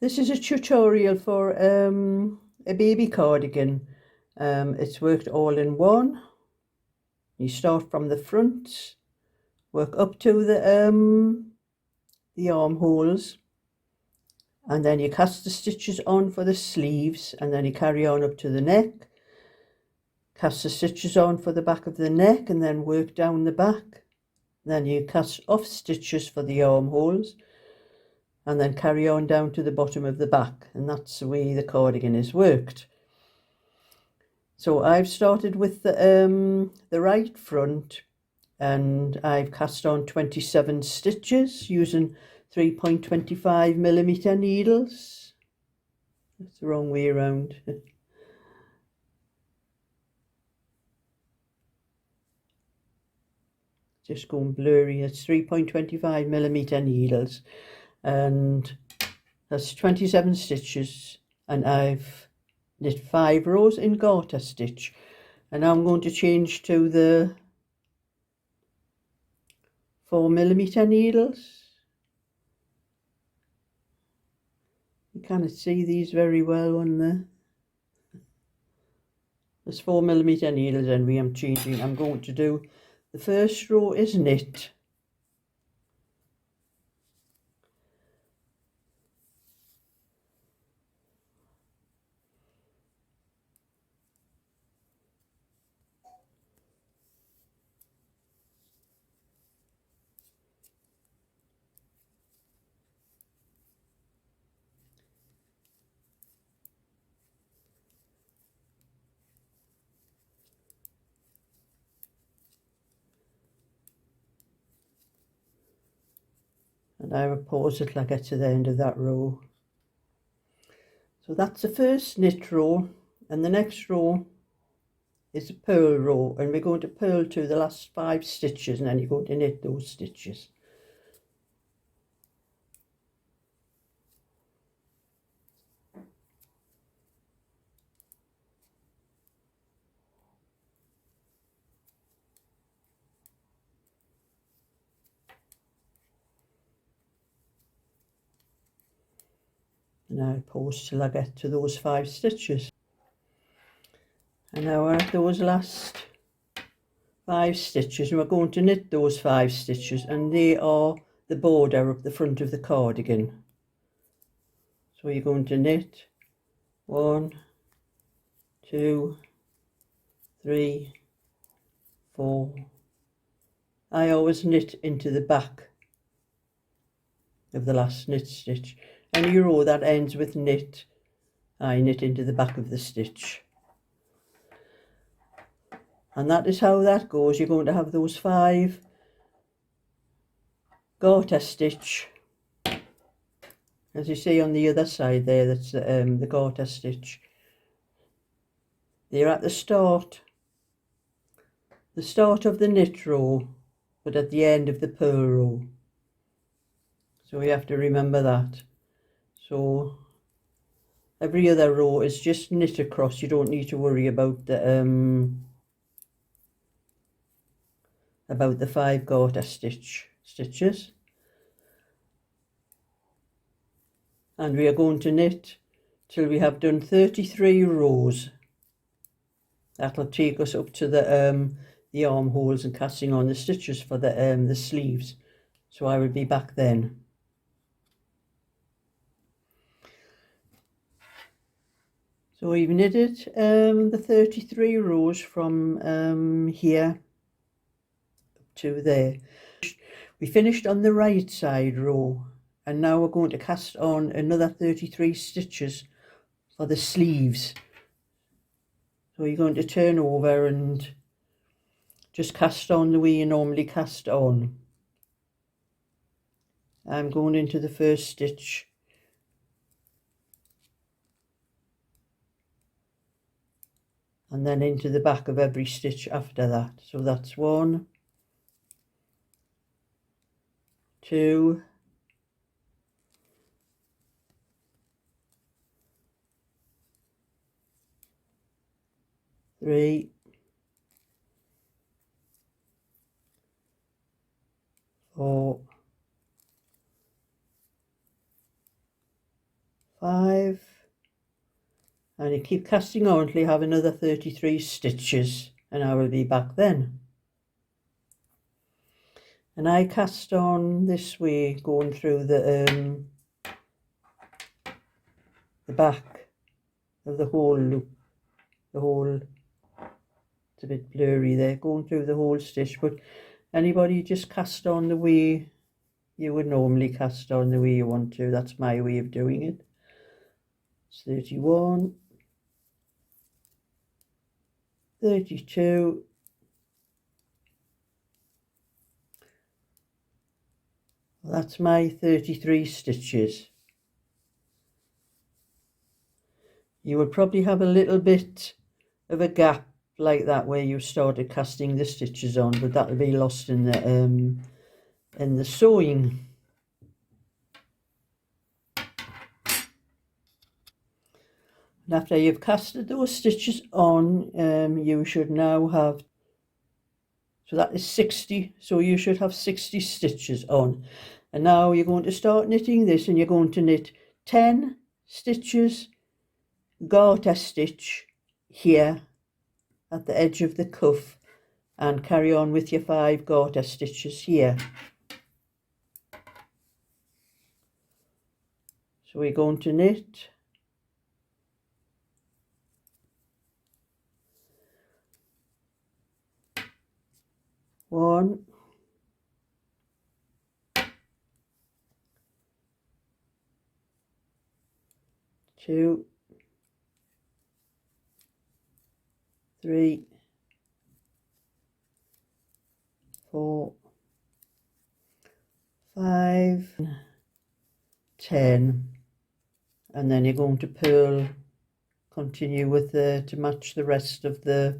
This is a tutorial for a baby cardigan. It's worked all in one. You start from the front, work up to the armholes, and then you cast the stitches on for the sleeves, and then you carry on up to the neck, cast the stitches on for the back of the neck, and then work down the back. Then you cast off stitches for the armholes, and then carry on down to the bottom of the back, and that's the way the cardigan is worked. So I've started with the right front, and I've cast on 27 stitches using 3.25mm needles. That's the wrong way around. Just going blurry. It's 3.25mm needles, and that's 27 stitches, and I've knit 5 rows in garter stitch, and now I'm going to change to the 4mm needles. You cannot see these very well on there. There's 4mm needles, and I'm changing. I'm going to do the first row is knit. And I will pause it till I get to the end of that row. So that's the first knit row, and the next row is a purl row, and we're going to purl to the last 5 stitches, and then you're going to knit those stitches. And I pause till I get to those 5 stitches. And now we're at those last 5 stitches, and we're going to knit those 5 stitches, and they are the border up the front of the cardigan. So you're going to knit 1, 2, 3, 4. I always knit into the back of the last knit stitch. Any row that ends with knit, I knit into the back of the stitch. And that is how that goes. You're going to have those 5 garter stitch, as you see on the other side there. That's the garter stitch. They're at the start of the knit row, but at the end of the purl row. So you have to remember that. So every other row is just knit across. You don't need to worry about the 5 garter stitches. And we are going to knit till we have done 33 rows. That'll take us up to the armholes and casting on the stitches for the sleeves. So I will be back then. So we've knitted the 33 rows from here up to there. We finished on the right side row, and now we're going to cast on another 33 stitches for the sleeves. So you're going to turn over and just cast on the way you normally cast on. I'm going into the first stitch. And then into the back of every stitch after that. So that's 1, 2, 3, 4, 5, and you keep casting on until you have another 33 stitches, and I will be back then. And I cast on this way, going through the back of the whole loop, it's a bit blurry there, going through the whole stitch, but anybody just cast on the way you would normally cast on, the way you want to. That's my way of doing it. It's 31, 32, that's my 33 stitches. You would probably have a little bit of a gap like that where you started casting the stitches on, but that'll be lost in the sewing. And after you've casted those stitches on, you should now have, so that is 60, so you should have 60 stitches on. And now you're going to start knitting this, and you're going to knit 10 stitches garter stitch here at the edge of the cuff, and carry on with your 5 garter stitches here. So we're going to knit 1, 2, 3, 4, 5, 10, and then you're going to purl, continue with to match the rest of the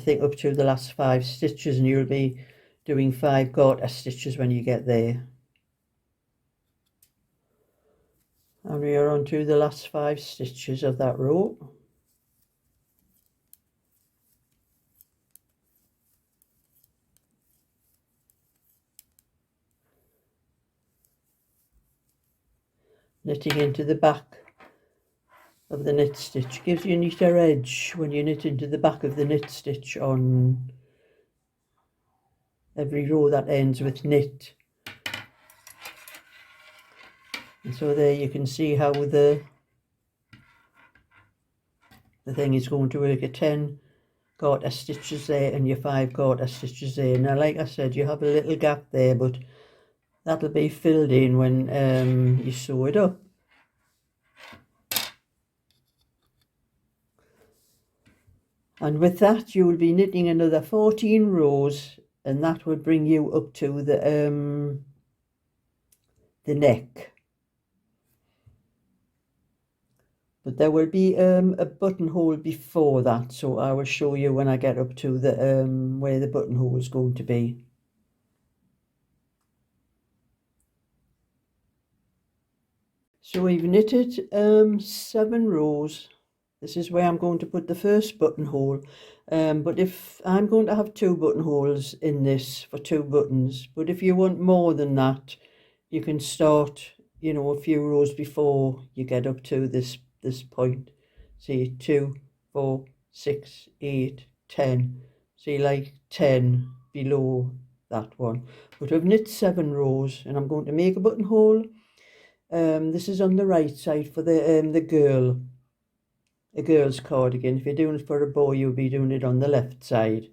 thing up to the last 5 stitches, and you'll be doing 5 garter stitches when you get there. And we are on to the last 5 stitches of that row. Knitting into the back of the knit stitch gives you a neater edge when you knit into the back of the knit stitch on every row that ends with knit. And so there you can see how the thing is going to work at 10 garter stitches there and your 5 garter stitches there. Now, like I said, you have a little gap there, but that'll be filled in when you sew it up. And with that, you will be knitting another 14 rows, and that would bring you up to the neck. But there will be a buttonhole before that, so I will show you when I get up to the where the buttonhole is going to be. So we've knitted 7 rows. This is where I'm going to put the first buttonhole. But if I'm going to have 2 buttonholes in this for 2 buttons, but if you want more than that, you can start, you know, a few rows before you get up to this point. See, 2, 4, 6, 8, 10. See, like 10 below that one. But I've knit 7 rows, and I'm going to make a buttonhole. This is on the right side for the a girl's cardigan. If you're doing it for a boy, you'll be doing it on the left side.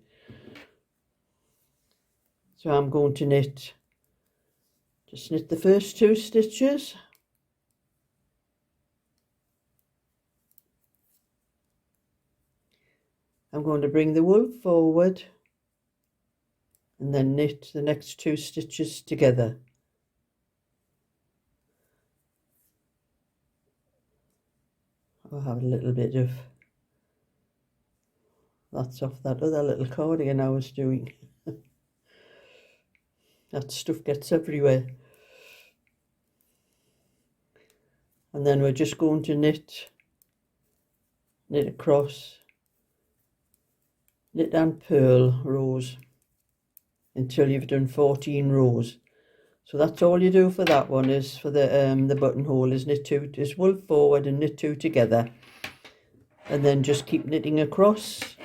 So I'm going to just knit the first 2 stitches. I'm going to bring the wool forward and then knit the next 2 stitches together. I'll have a little bit of that's off that other little cardigan I was doing. That stuff gets everywhere. And then we're just going to knit across, knit and purl rows until you've done 14 rows. So that's all you do for that one, is for the buttonhole, is knit two, is wool forward and knit two together, and then just keep knitting across,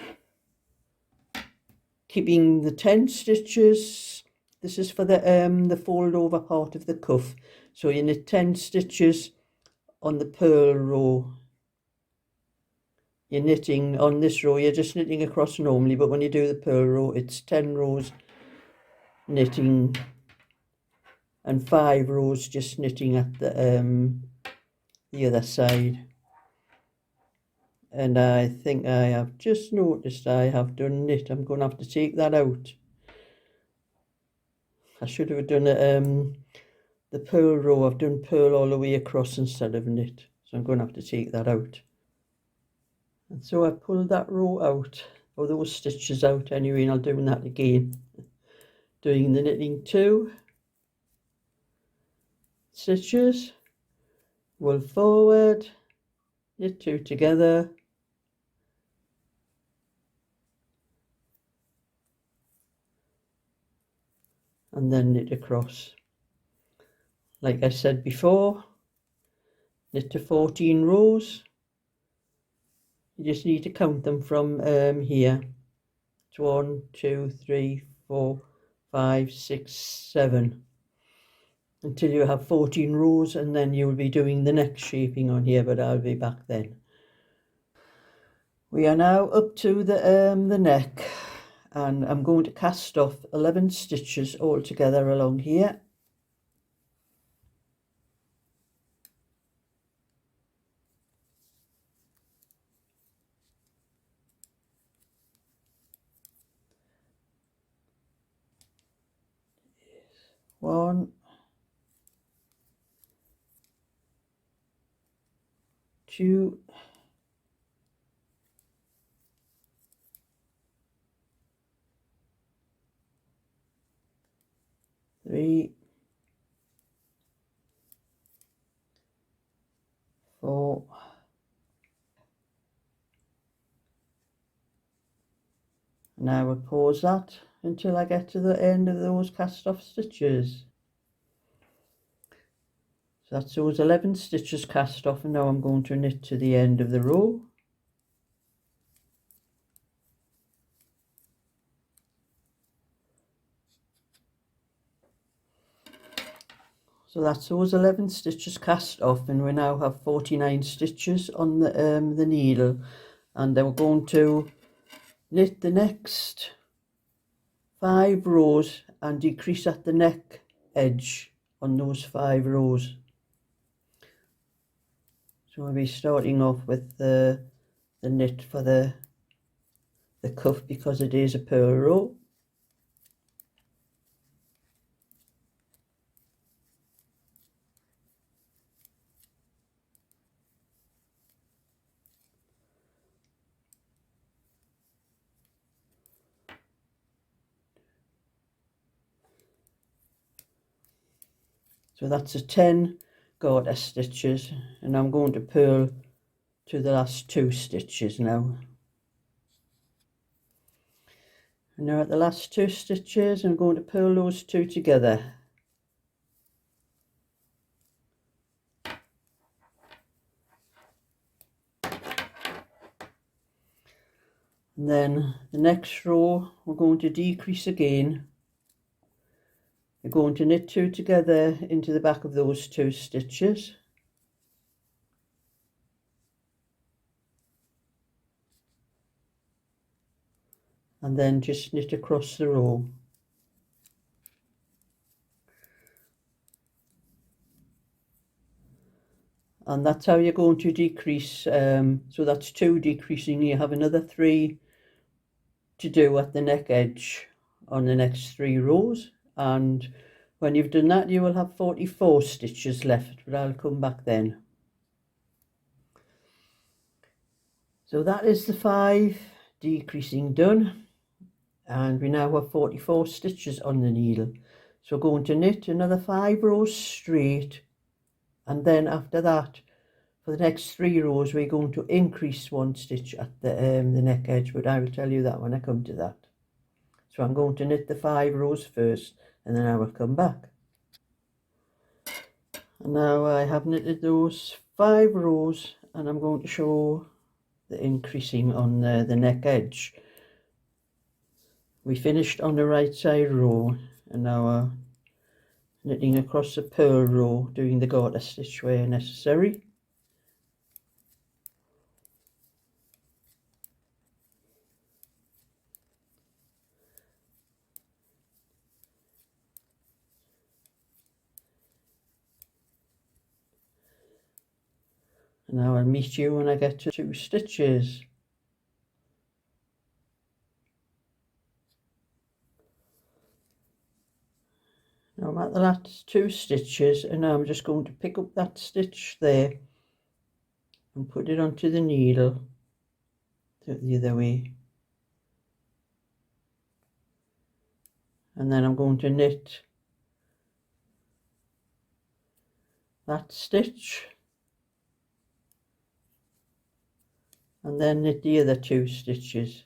keeping the 10 stitches. This is for the fold over part of the cuff. So you knit 10 stitches on the purl row. You're knitting on this row, you're just knitting across normally, but when you do the purl row, it's 10 rows knitting and 5 rows just knitting at the other side. And I think I have just noticed I have done knit. I'm going to have to take that out. I should have done the purl row. I've done purl all the way across instead of knit, so I'm going to have to take that out. And so I pulled that row out, or those stitches out anyway, and I'll do that again. Doing the knitting 2 stitches, wool forward, knit 2 together, and then knit across. Like I said before, knit to 14 rows. You just need to count them from here. It's 1, 2, 3, 4, 5, 6, 7 until you have 14 rows, and then you'll be doing the next shaping on here, but I'll be back then. We are now up to the neck, and I'm going to cast off 11 stitches all together along here. One, two, three, 4, and I will pause that until I get to the end of those cast off stitches. So that's those 11 stitches cast off, and now I'm going to knit to the end of the row. So that's those 11 stitches cast off, and we now have 49 stitches on the needle, and then we're going to knit the next 5 rows and decrease at the neck edge on those 5 rows. So we'll be starting off with the knit for the cuff, because it is a purl row. So that's a 10 garter stitches, and I'm going to purl to the last 2 stitches now. And now at the last 2 stitches, I'm going to purl those 2 together. And then the next row, we're going to decrease again. We're going to knit 2 together into the back of those 2 stitches. And then just knit across the row. And that's how you're going to decrease. So that's 2 decreasing. You have another 3 to do at the neck edge on the next 3 rows. And when you've done that, you will have 44 stitches left, but I'll come back then. So that is the 5 decreasing done, and we now have 44 stitches on the needle. So we're going to knit another 5 rows straight, and then after that, for the next 3 rows, we're going to increase 1 stitch at the neck edge, but I will tell you that when I come to that. So I'm going to knit the 5 rows first, and then I will come back. And now I have knitted those 5 rows, and I'm going to show the increasing on the neck edge. We finished on the right side row, and now knitting across the purl row, doing the garter stitch where necessary. And now I'll meet you when I get to 2 stitches. Now I'm at the last 2 stitches, and now I'm just going to pick up that stitch there and put it onto the needle the other way. And then I'm going to knit that stitch and then knit the other 2 stitches.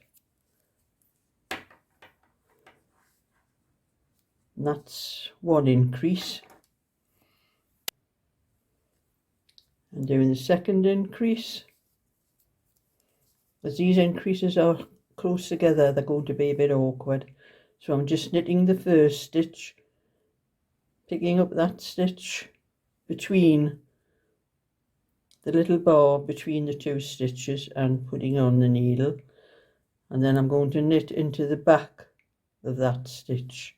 And that's 1 increase. And doing the second increase. As these increases are close together, they're going to be a bit awkward. So I'm just knitting the first stitch, picking up that stitch between the little bar between the 2 stitches and putting on the needle, and then I'm going to knit into the back of that stitch.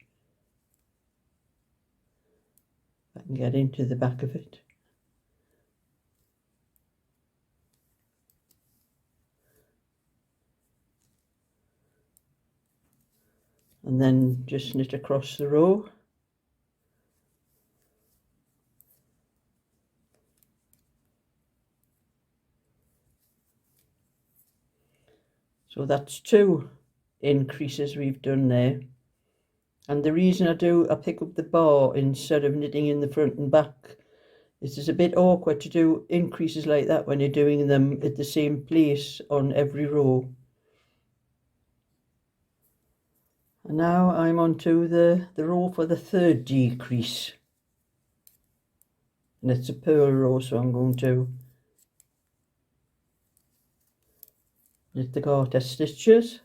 I can get into the back of it. And then just knit across the row. So that's 2 increases we've done there. And the reason I pick up the bar instead of knitting in the front and back is it's a bit awkward to do increases like that when you're doing them at the same place on every row. And now I'm on to the row for the 3rd decrease. And it's a purl row, so I'm going to knit the garter stitches,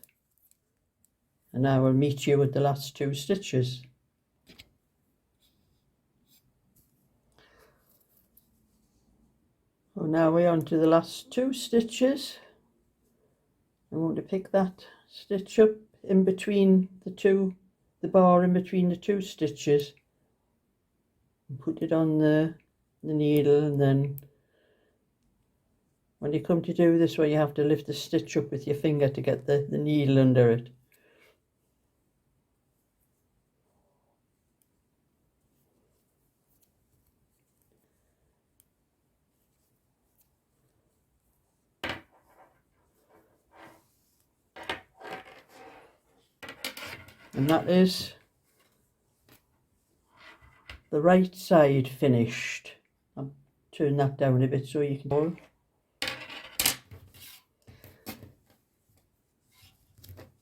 and now I'll meet you at the last 2 stitches. So now we're on to the last 2 stitches. I'm going to pick that stitch up in between the bar in between the 2 stitches, and put it on the needle, and then when you come to do this way, you have to lift the stitch up with your finger to get the needle under it. And that is the right side finished. I'll turn that down a bit so you can.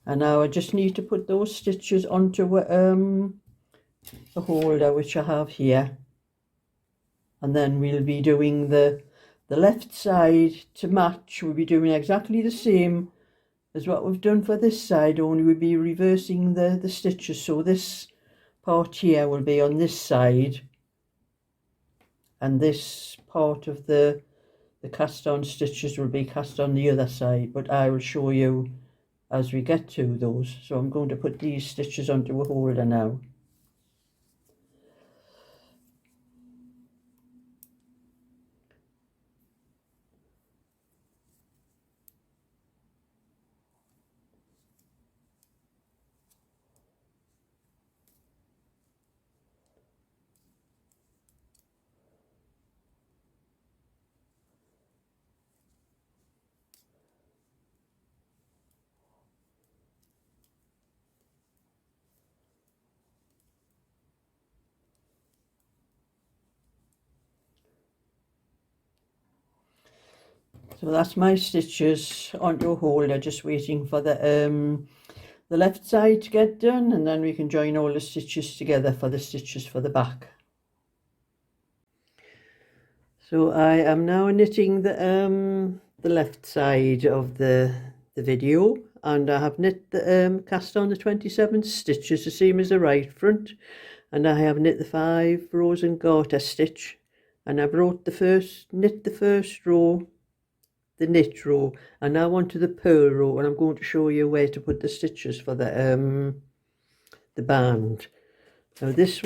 And now I just need to put those stitches onto a holder which I have here, and then we'll be doing the left side to match. We'll be doing exactly the same as what we've done for this side, only we'll be reversing the stitches. So this part here will be on this side, and this part of the cast on stitches will be cast on the other side, but I will show you as we get to those. So I'm going to put these stitches onto a holder now. So that's my stitches onto a holder, just waiting for the left side to get done, and then we can join all the stitches together for the stitches for the back. So I am now knitting the left side of the video, and I have knit the cast on the 27 stitches, the same as the right front, and I have knit the 5 rows and garter stitch, and I've knit the first row, the knit row, and now onto the purl row, and I'm going to show you where to put the stitches for the band. So this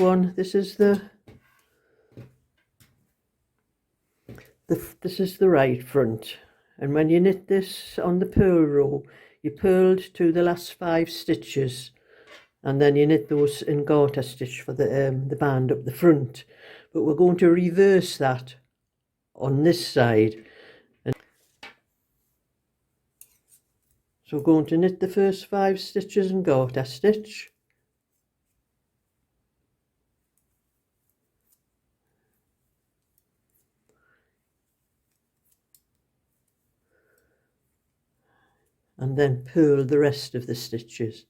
is the right front, and when you knit this on the purl row, you purled to the last 5 stitches, and then you knit those in garter stitch for the band up the front. But we're going to reverse that on this side, and so we're going to knit the first 5 stitches in garter stitch, and then purl the rest of the stitches.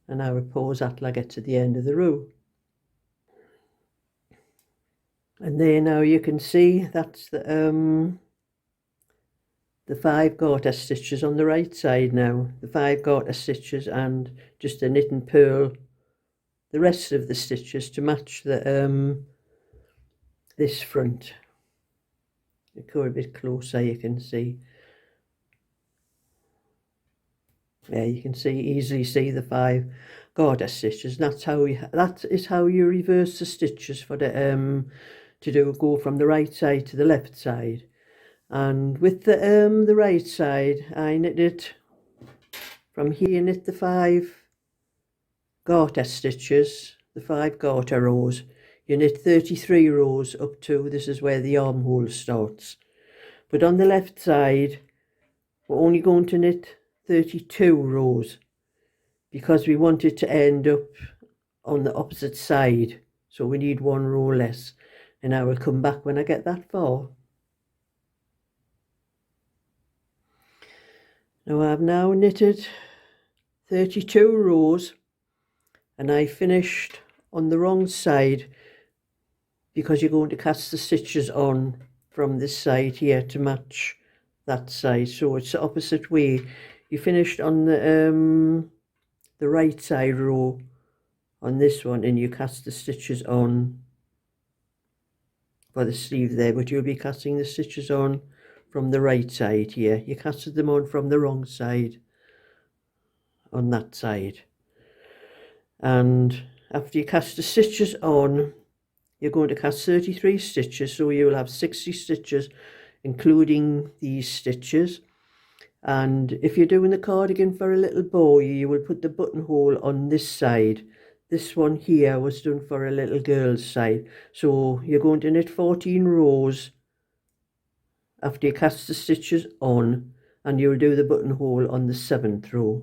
And I will pause that till I get to the end of the row. And there now you can see that's the 5 garter stitches on the right side now. The 5 garter stitches, and just a knit and purl the rest of the stitches to match the this front. You go a bit closer, you can see. Yeah, you can easily see the 5 garter stitches. That is how you reverse the stitches for the go from the right side to the left side. And with the right side, I knitted from here, knit the 5 garter stitches, the 5 garter rows. You knit 33 rows up to, this is where the armhole starts. But on the left side, we're only going to knit 32 rows, because we want it to end up on the opposite side, so we need 1 row less, and I will come back when I get that far. Now I've now knitted 32 rows, and I finished on the wrong side, because you're going to cast the stitches on from this side here to match that side, so it's the opposite way. You finished on the right side row on this one, and you cast the stitches on for the sleeve there, but you'll be casting the stitches on from the right side here. You casted them on from the wrong side on that side, and after you cast the stitches on, you're going to cast 33 stitches, so you'll have 60 stitches including these stitches. And if you're doing the cardigan for a little boy, you will put the buttonhole on this side. This one here was done for a little girl's side. So you're going to knit 14 rows after you cast the stitches on, and you'll do the buttonhole on the 7th row.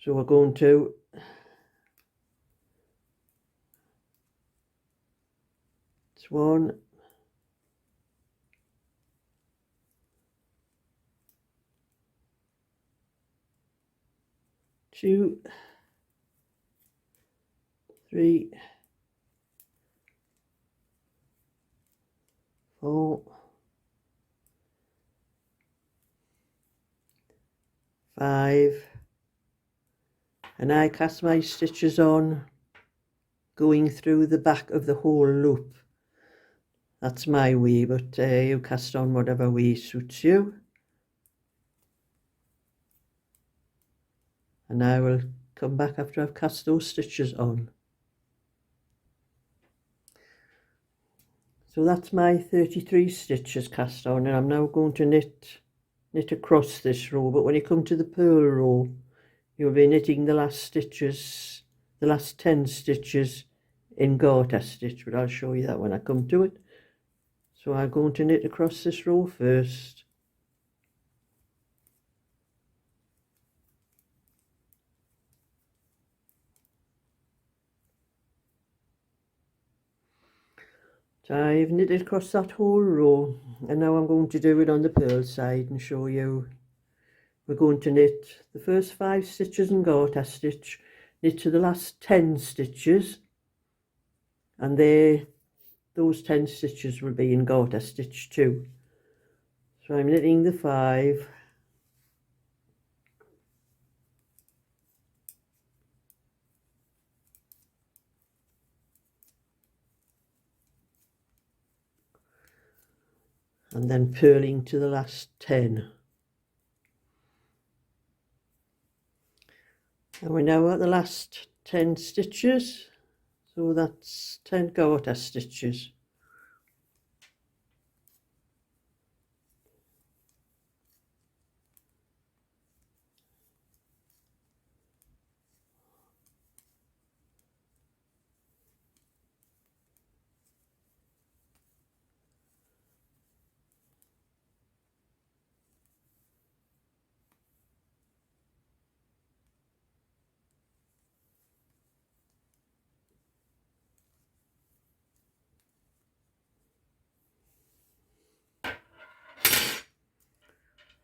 So we're going to it's 1, 2, 3, 4, 5, and I cast my stitches on going through the back of the whole loop. That's my way, but you cast on whatever way suits you. And I will come back after I've cast those stitches on. So that's my 33 stitches cast on, and I'm now going to knit across this row. But when you come to the purl row, you'll be knitting the last stitches, the last 10 stitches in garter stitch, but I'll show you that when I come to it. So I'm going to knit across this row first. So I've knitted across that whole row, and now I'm going to do it on the purl side and show you we're going to knit the first 5 stitches and garter stitch, knit to the last 10 stitches, and those 10 stitches will be in garter stitch 2. So I'm knitting the 5, and then purling to the last 10. And we're now at the last 10 stitches, so that's 10 garter stitches.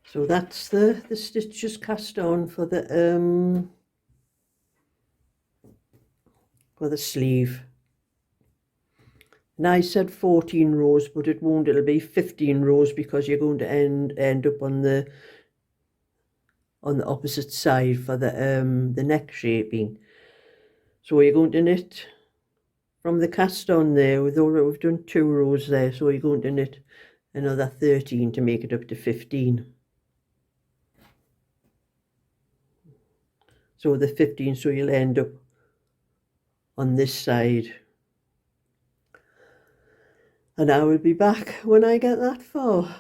So that's the stitches cast on for the sleeve. And I said 14 rows, but it won't, it'll be 15 rows because you're going to end up on the opposite side for the neck shaping. So you're going to knit from the cast on there, we've done 2 rows there, so you're going to knit another 13 to make it up to 15. So the 15, so you'll end up on this side. And I will be back when I get that far.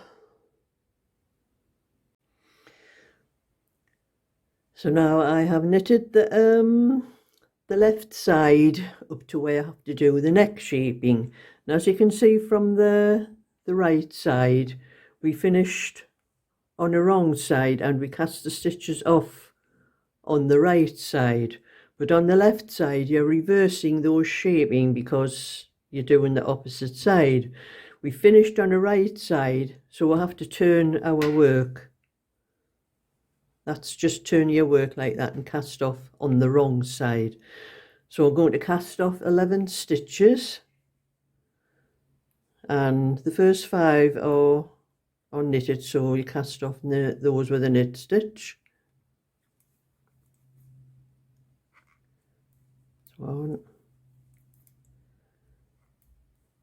So now I have knitted the left side up to where I have to do the neck shaping. And as you can see from the right side, we finished on the wrong side and we cast the stitches off on the right side. But on the left side, you're reversing those shaping because you're doing the opposite side. We finished on the right side, so we'll have to turn our work. That's just turn your work like that and cast off on the wrong side. So I'm going to cast off 11 stitches, and the first 5 are knitted, so you cast off those with a knit stitch. 1,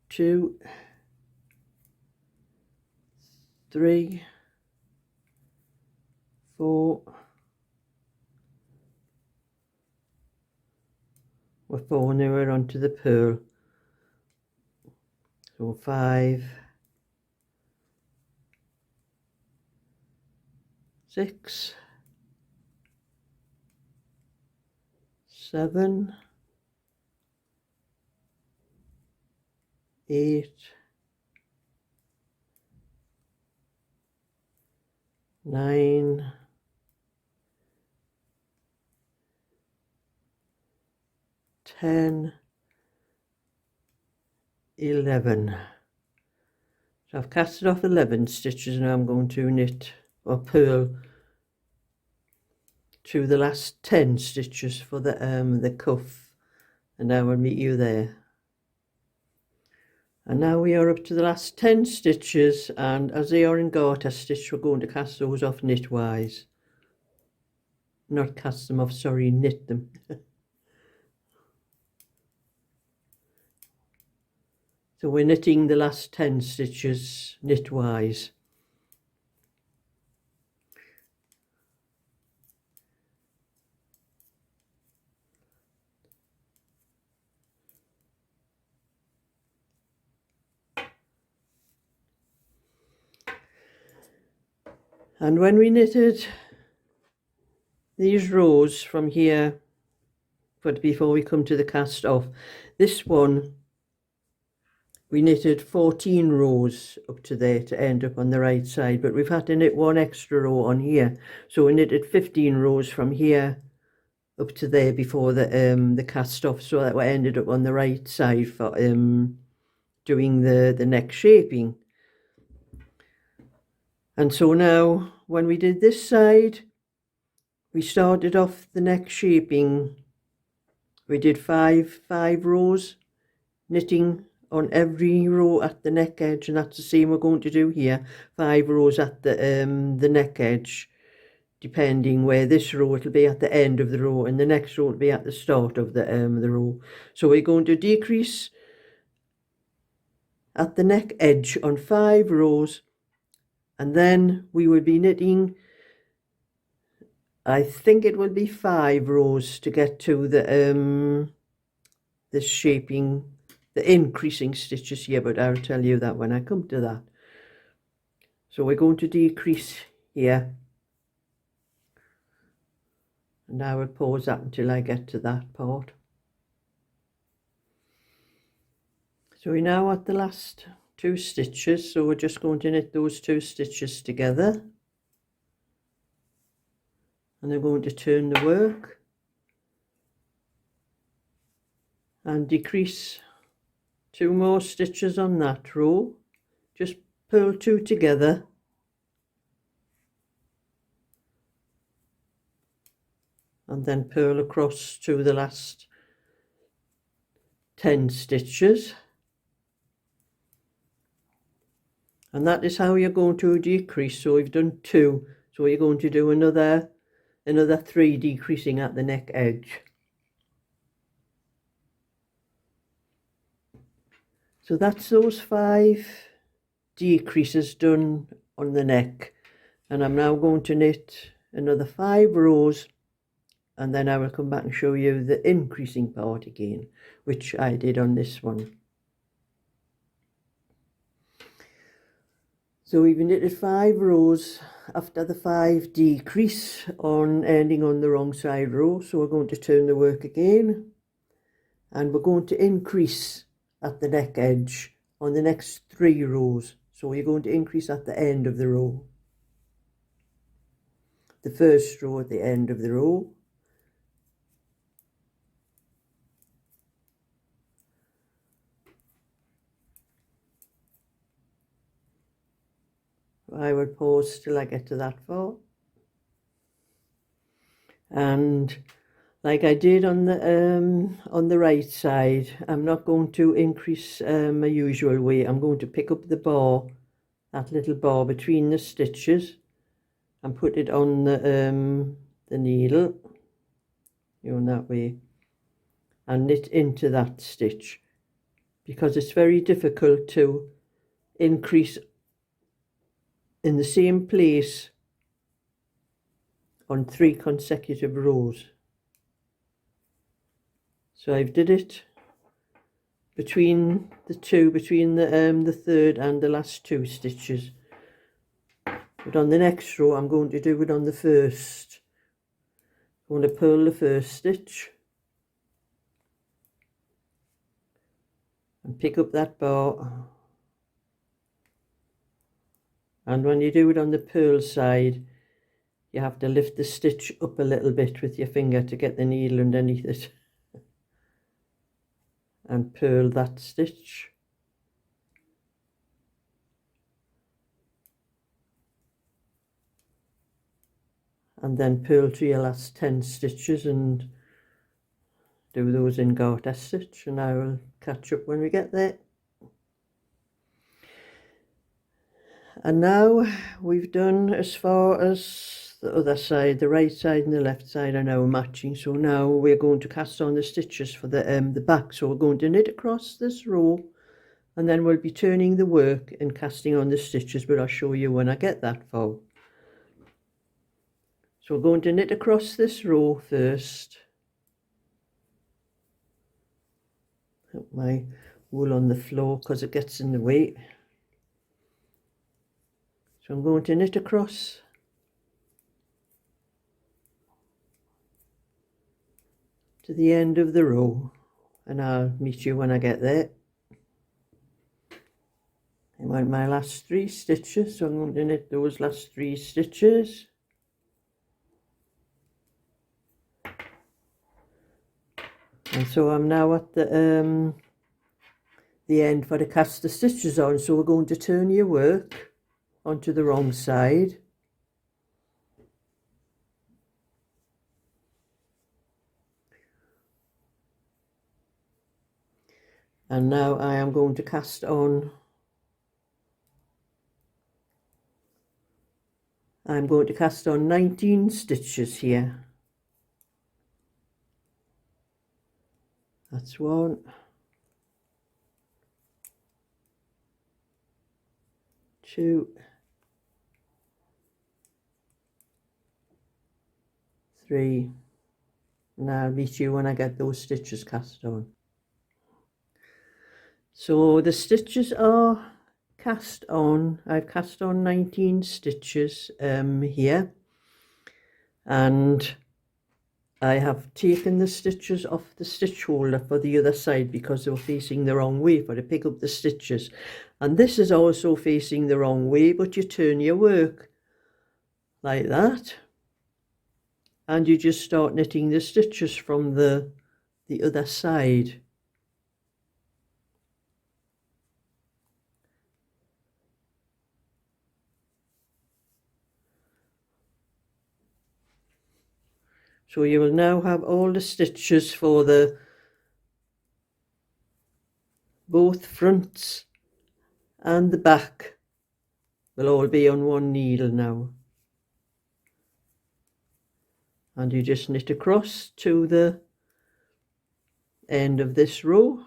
2, 3, 4. We're 4 now, we're onto the purl. So 5, 6, 7, 8, 9, 10, 11. So I've casted off 11 stitches, and I'm going to knit or purl to the last 10 stitches for the cuff, and I will meet you there. And now we are up to the last 10 stitches, and as they are in garter stitch, we're going to cast those off knitwise. Not cast them off, sorry, knit them. So we're knitting the last 10 stitches knitwise. And when we knitted these rows from here, but before we come to the cast off, this one we knitted 14 rows up to there to end up on the right side, but we've had to knit 1 extra row on here, so we knitted 15 rows from here up to there before the cast off, so that we ended up on the right side for doing the neck shaping. And so now when we did this side, we started off the neck shaping. We did five rows, knitting on every row at the neck edge, and that's the same we're going to do here. 5 rows at the neck edge, depending where this row it'll be at the end of the row, and the next row will be at the start of the row. So we're going to decrease at the neck edge on 5 rows, and then we will be knitting, I think it will be 5 rows to get to the this shaping, the increasing stitches here, but I'll tell you that when I come to that. So we're going to decrease here, and I will pause that until I get to that part. So we're now at the last 2 stitches, so we're just going to knit those 2 stitches together, and I'm going to turn the work and decrease 2 more stitches on that row. Just purl 2 together, and then purl across to the last 10 stitches, and that is how you're going to decrease. So we've done 2, so you're going to do another 3 decreasing at the neck edge. So that's those 5 decreases done on the neck, and I'm now going to knit another 5 rows, and then I will come back and show you the increasing part again, which I did on this one. So we've knitted 5 rows after the 5 decrease on ending on the wrong side row. So we're going to turn the work again, and we're going to increase at the neck edge on the next 3 rows. So you're going to increase at the end of the row, the first row at the end of the row. I will pause till I get to that far, and like I did on the right side, I'm not going to increase my usual way. I'm going to pick up the bar, that little bar between the stitches, and put it on the needle, that way, and knit into that stitch, because it's very difficult to increase in the same place on 3 consecutive rows. So I've did it between the 3rd and the last 2 stitches, but on the next row I'm going to do it on the first. I'm going to purl the first stitch and pick up that bar, and when you do it on the purl side, you have to lift the stitch up a little bit with your finger to get the needle underneath it and purl that stitch. And then purl to your last 10 stitches and do those in garter stitch, and I will catch up when we get there. And now we've done as far as the other side. The right side and the left side are now matching, so now we're going to cast on the stitches for the back. So we're going to knit across this row, and then we'll be turning the work and casting on the stitches, but I'll show you when I get that far. So we're going to knit across this row first. Put my wool on the floor because it gets in the way. So I'm going to knit across to the end of the row, and I'll meet you when I get there. I want my last 3 stitches, so I'm going to knit those last 3 stitches. And so I'm now at the end for to cast the stitches on. So we're going to turn your work onto the wrong side. And now I am going to cast on. I'm going to cast on 19 stitches here. That's 1, 2, 3, and I'll meet you when I get those stitches cast on. So the stitches are cast on. I've cast on 19 stitches here, and I have taken the stitches off the stitch holder for the other side because they were facing the wrong way for to pick up the stitches. And this is also facing the wrong way, but you turn your work like that, and you just start knitting the stitches from the other side. So you will now have all the stitches for the both fronts and the back will all be on one needle now. And you just knit across to the end of this row.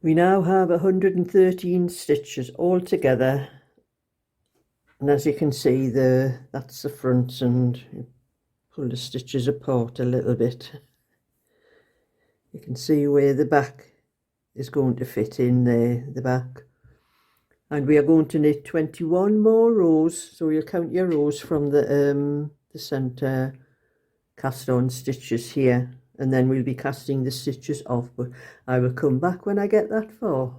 We now have 113 stitches all together, and as you can see that's the front, and you pull the stitches apart a little bit. You can see where the back is going to fit in there, the back. And we are going to knit 21 more rows, so you'll count your rows from the centre cast on stitches here, and then we'll be casting the stitches off, but I will come back when I get that far.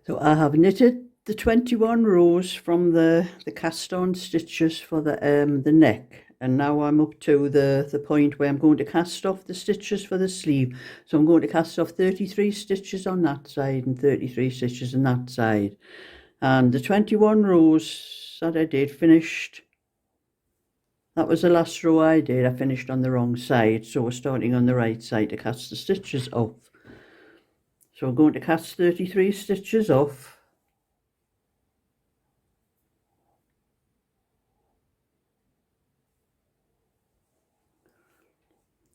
So I have knitted the 21 rows from the cast on stitches for the neck, and now I'm up to the point where I'm going to cast off the stitches for the sleeve. So I'm going to cast off 33 stitches on that side and 33 stitches on that side, and the 21 rows that I did finished. That was the last row I did. I finished on the wrong side, so we're starting on the right side to cast the stitches off. So I'm going to cast 33 stitches off.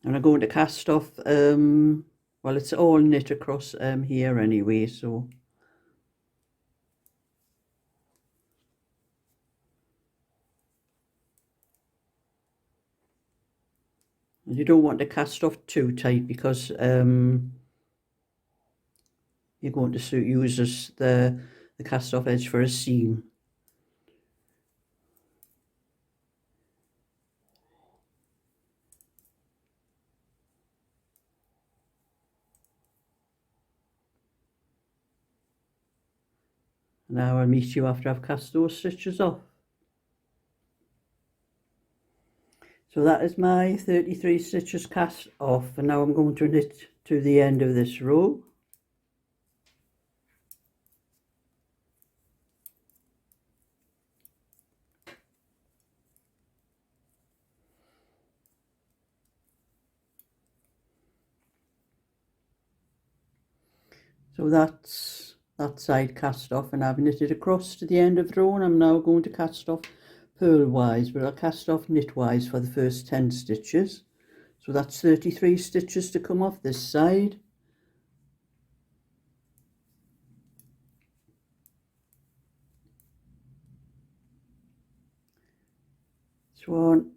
And I'm going to cast off, well, it's all knit across here anyway, so. You don't want to cast off too tight because you're going to use the cast off edge for a seam. Now I'll meet you after I've cast those stitches off. So that is my 33 stitches cast off, and now I'm going to knit to the end of this row. So that's that side cast off, and I've knitted across to the end of the row, and I'm now going to cast off purlwise, but I'll cast off knitwise for the first 10 stitches. So that's 33 stitches to come off this side. It's 1,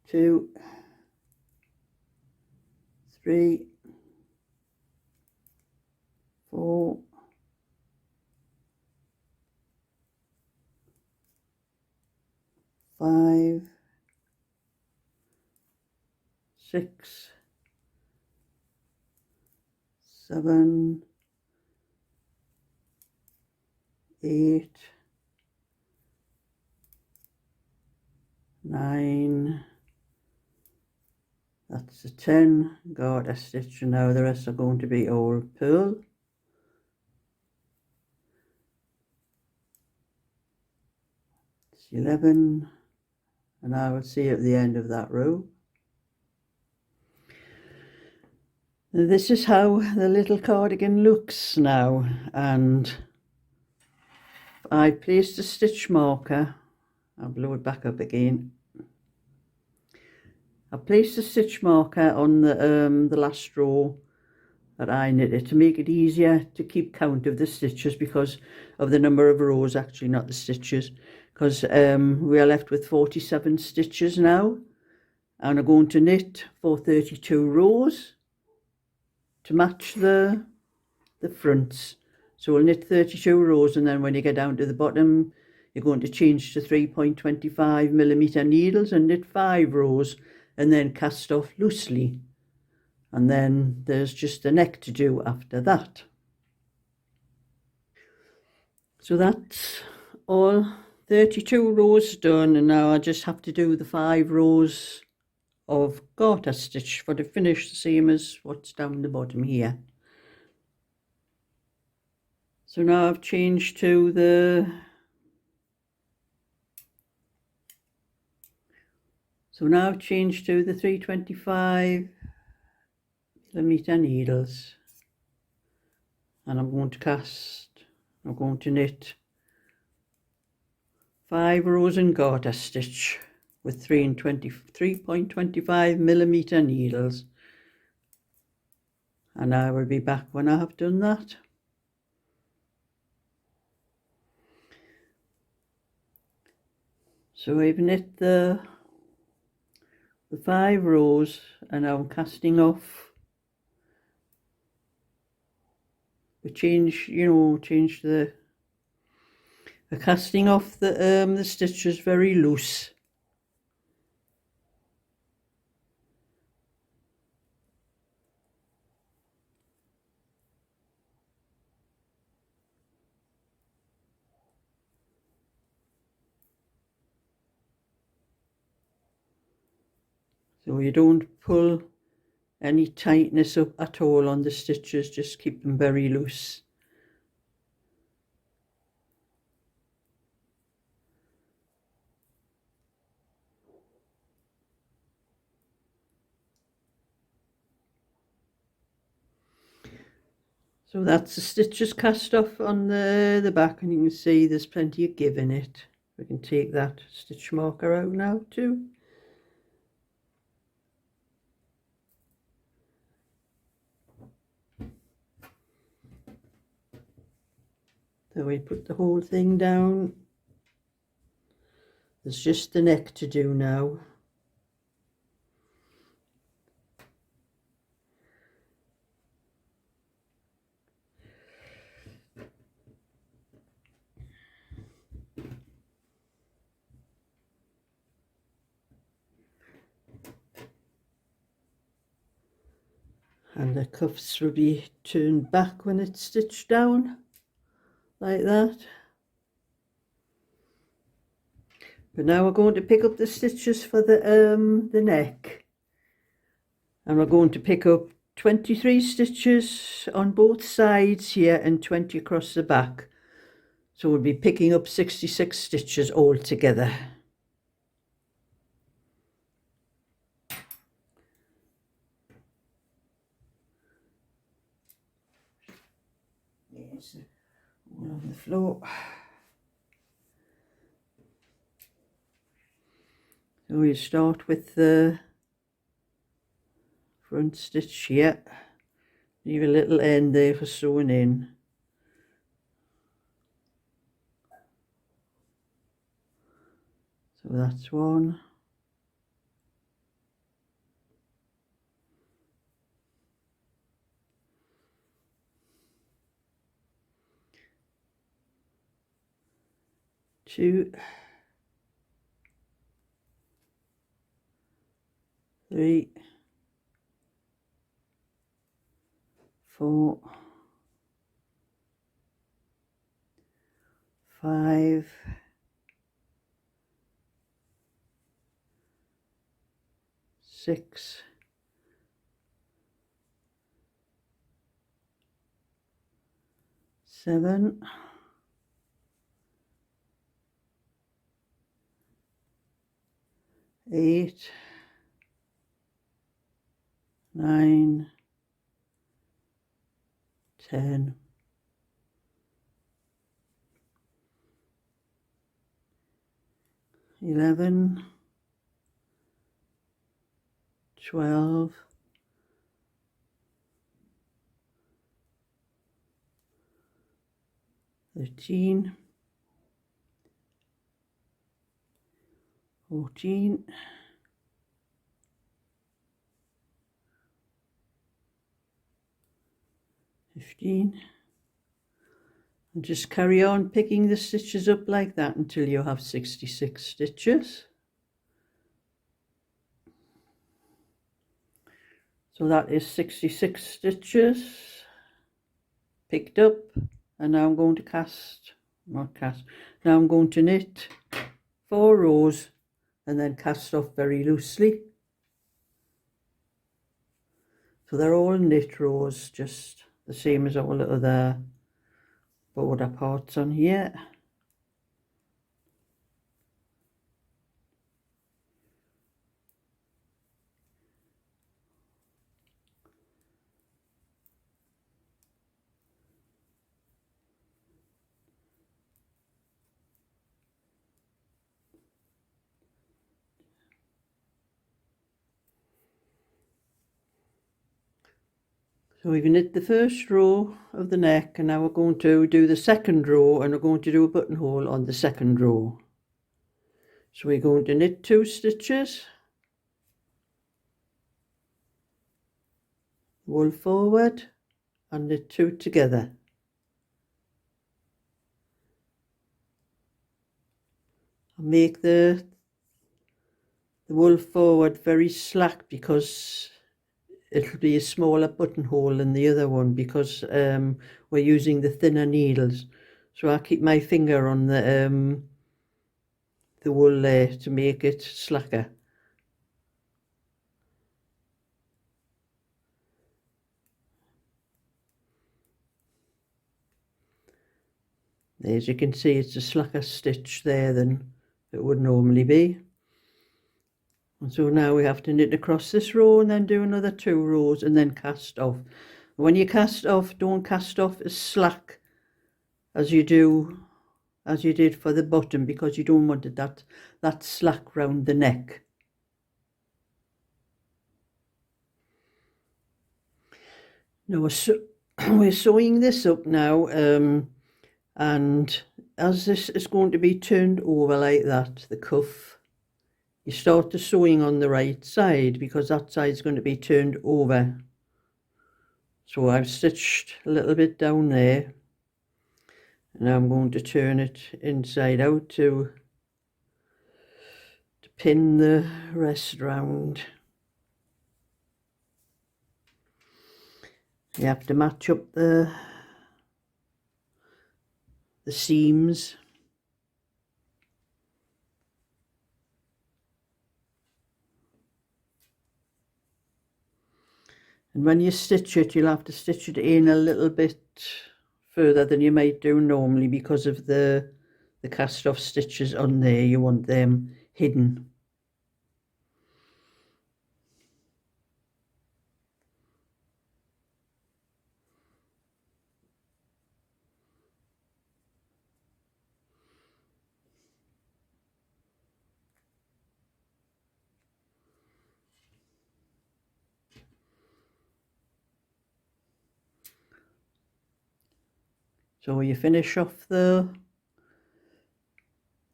2, 3, 4, 5, 6, 7, 8, 9, That's a 10 garter stitch, and now the rest are going to be all purl. It's 11, and I will see at the end of that row. And this is how the little cardigan looks now, and I placed a stitch marker. I'll blow it back up again. I placed a stitch marker on the last row that I knitted to make it easier to keep count of the stitches because of the number of rows, actually not the stitches, because we are left with 47 stitches now, and I'm going to knit for 32 rows to match the fronts. So we'll knit 32 rows, and then when you get down to the bottom you're going to change to 3.25mm needles and knit 5 rows and then cast off loosely, and then there's just the neck to do after that. So that's all 32 rows done, and now I just have to do the 5 rows of garter stitch for the finish, the same as what's down the bottom here. So now I've changed to the So now I've changed to the 325mm needles, and I'm going to knit 5 rows in garter stitch with 3.25mm needles, and I will be back when I have done that. So I've knit the 5 rows, and I'm casting off. We change the casting off the stitches very loose. So you don't pull any tightness up at all on the stitches, just keep them very loose. So that's the stitches cast off on the back, and you can see there's plenty of give in it. We can take that stitch marker out now too. So we put the whole thing down. There's just the neck to do now. And the cuffs will be turned back when it's stitched down, like that. But now we're going to pick up the stitches for the neck, and we're going to pick up 23 stitches on both sides here and 20 across the back. So we'll be picking up 66 stitches all together. Yes, all on the floor. So we start with the front stitch here. Leave a little end there for sewing in. So that's one. Two. 3, 4, 5, 6, 7, 8, 9, 10, 11, 12, 13, 14, 15, and just carry on picking the stitches up like that until you have 66 stitches. So that is 66 stitches picked up, and now I'm going to now I'm going to knit 4 rows and then cast off very loosely. So they're all knit rows, just the same as all the other border parts on here. So we've knit the first row of the neck, and now we're going to do the second row, and we're going to do a buttonhole on the second row. So we're going to knit 2 stitches, wool forward, and knit 2 together. And make the wool forward very slack, because it'll be a smaller buttonhole than the other one, because we're using the thinner needles. So I keep my finger on the wool there to make it slacker. As you can see, it's a slacker stitch there than it would normally be. And so now we have to knit across this row and then do another 2 rows and then cast off. When you cast off, don't cast off as slack as you did for the bottom, because you don't want it that slack round the neck. Now we're sewing this up now, and as this is going to be turned over like that, the cuff, you start the sewing on the right side, because that side is going to be turned over. So I've stitched a little bit down there, and I'm going to turn it inside out to pin the rest round. You have to match up the seams. And when you stitch it, you'll have to stitch it in a little bit further than you might do normally, because of the cast off stitches on there. You want them hidden. So you finish off the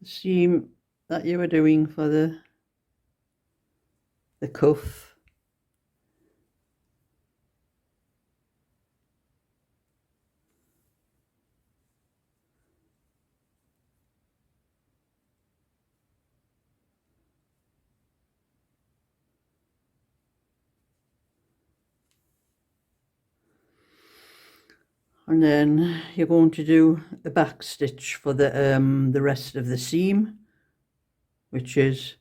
seam that you were doing for the cuff. And then you're going to do a back stitch for the rest of the seam, which is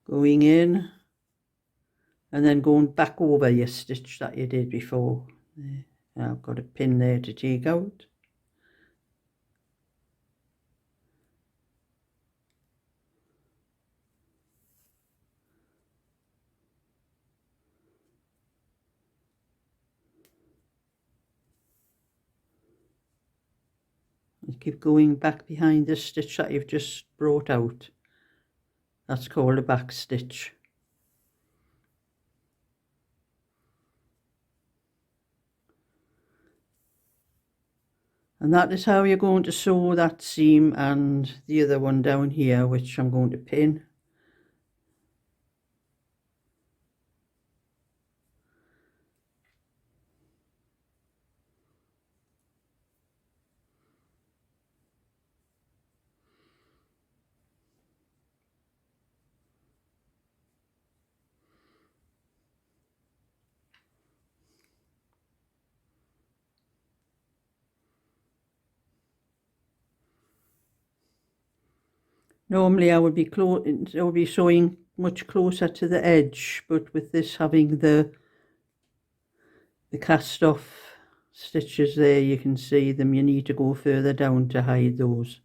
going in and then going back over your stitch that you did before. I've got a pin there to take out. And keep going back behind the stitch that you've just brought out. That's called a back stitch. And that is how you're going to sew that seam and the other one down here, which I'm going to pin. Normally I would be sewing much closer to the edge, but with this having the cast off stitches there, you can see them, you need to go further down to hide those.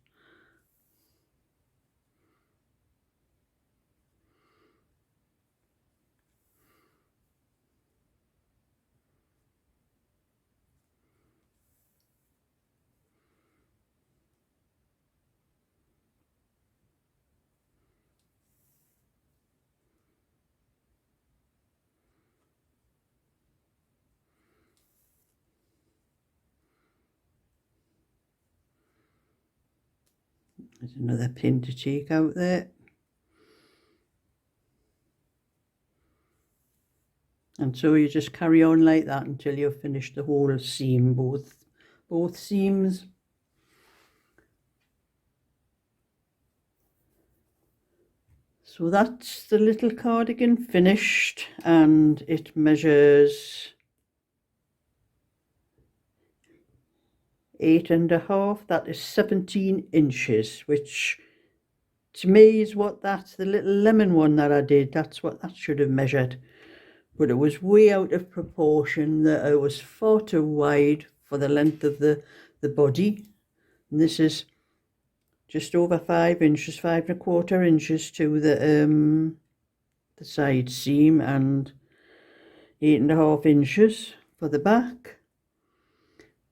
There's another pin to take out there. And so you just carry on like that until you've finished the whole seam, both seams. So that's the little cardigan finished, and it measures 8.5. That is 17 inches, which to me is what the little lemon one that I did, that's what that should have measured. But it was way out of proportion, that it was far too wide for the length of the body. And this is just over 5 inches, 5.25 inches to the side seam, and 8.5 inches for the back,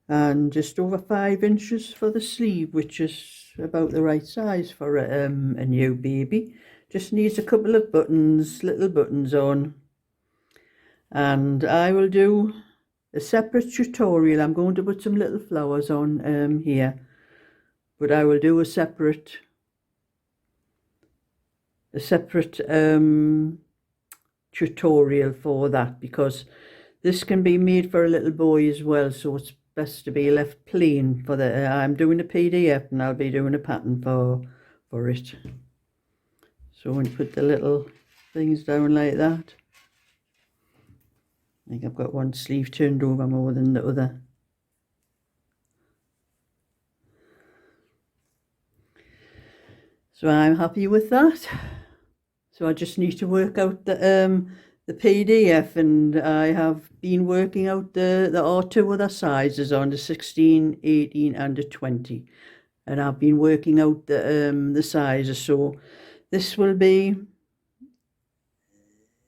and just over 5 inches for the sleeve, which is about the right size for a new baby. Just needs a couple of buttons, little buttons on. And I will do a separate tutorial. I'm going to put some little flowers on here, but I will do a separate tutorial for that, because this can be made for a little boy as well, so it's best to be left plain for the I'm doing a PDF, and I'll be doing a pattern for it. So when you put the little things down like that, I think I've got one sleeve turned over more than the other. So I'm happy with that. So I just need to work out the PDF, and I have been working out there are two other sizes on, the 16, 18 and the 20. And I've been working out the sizes, so this will be,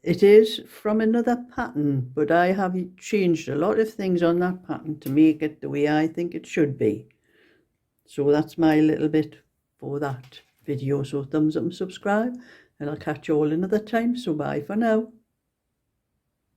it is from another pattern, but I have changed a lot of things on that pattern to make it the way I think it should be. So that's my little bit for that video. So thumbs up and subscribe, and I'll catch you all another time. So bye for now.